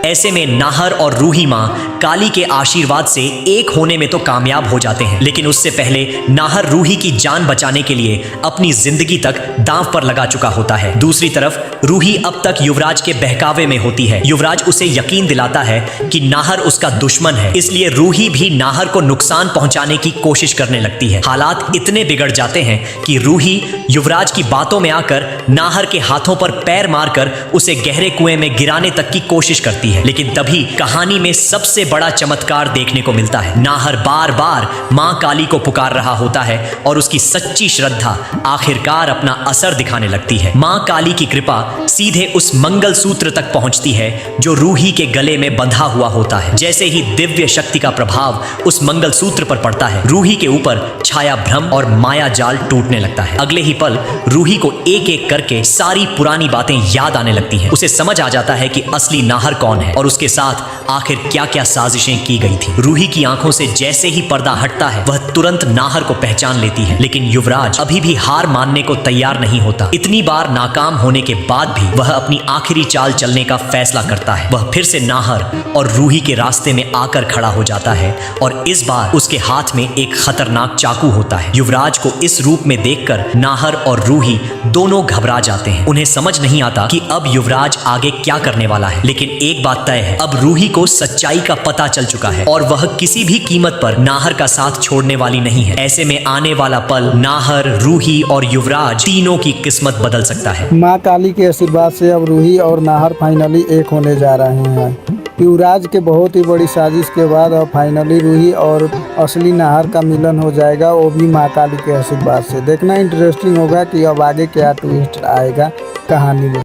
ऐसे में नाहर और रूही माँ काली के आशीर्वाद से एक होने में तो कामयाब हो जाते हैं, लेकिन उससे पहले नाहर रूही की जान बचाने के लिए अपनी जिंदगी तक दांव पर लगा चुका होता है। दूसरी तरफ रूही अब तक युवराज के बहकावे में होती है। युवराज उसे यकीन दिलाता है कि नाहर उसका दुश्मन है, इसलिए रूही भी नाहर को नुकसान पहुंचाने की कोशिश करने लगती है। हालात इतने बिगड़ जाते हैं कि रूही युवराज की बातों में आकर नाहर के हाथों पर पैर मारकर उसे गहरे कुएं में गिराने तक की कोशिश करती है। लेकिन तभी कहानी में सबसे बड़ा चमत्कार देखने को मिलता है। नाहर बार बार मां काली को पुकार रहा होता है और उसकी सच्ची श्रद्धा आखिरकार अपना असर दिखाने लगती है। मां काली की कृपा सीधे उस मंगल सूत्र तक पहुंचती है जो रूही के गले में बंधा हुआ होता है। जैसे ही दिव्य शक्ति का प्रभाव उस मंगल सूत्र पर पड़ता है, रूही के ऊपर छाया भ्रम और माया जाल टूटने लगता है। अगले ही पल रूही को एक एक करके सारी पुरानी बातें याद आने लगती हैं। उसे समझ आ जाता है कि असली नाहर कौन है और उसके साथ आखिर क्या क्या साजिशें की गई थी। रूही की आंखों से जैसे ही पर्दा हटता है, वह तुरंत नाहर को पहचान लेती है, लेकिन युवराज अभी भी हार मानने को तैयार नहीं होता। इतनी बार नाकाम होने के बाद भी वह अपनी आखिरी चाल चलने का फैसला करता है। वह फिर से नाहर और रूही के रास्ते में आकर खड़ा हो जाता है और इस बार उसके हाथ में एक खतरनाक चाकू होता है। युवराज को इस रूप में देखकर नाहर और रूही दोनों घबरा जाते हैं। उन्हें समझ नहीं आता कि अब युवराज आगे क्या करने वाला है, लेकिन एक बात तय है, अब रूही को सच्चाई का पता चल चुका है और वह किसी भी कीमत पर नाहर का साथ छोड़ने वाली नहीं है। ऐसे में आने वाला पल नाहर, रूही और युवराज तीनों की किस्मत बदल सकता है। माँ काली के आशीर्वाद से अब रूही और नाहर फाइनली एक होने जा रहे हैं। युवराज के बहुत ही बड़ी साजिश के बाद अब फाइनली रूही और असली नाहर का मिलन हो जाएगा, वो भी माँ काली के आशीर्वाद से। देखना इंटरेस्टिंग होगा कि अब आगे क्या ट्विस्ट आएगा कहानी में।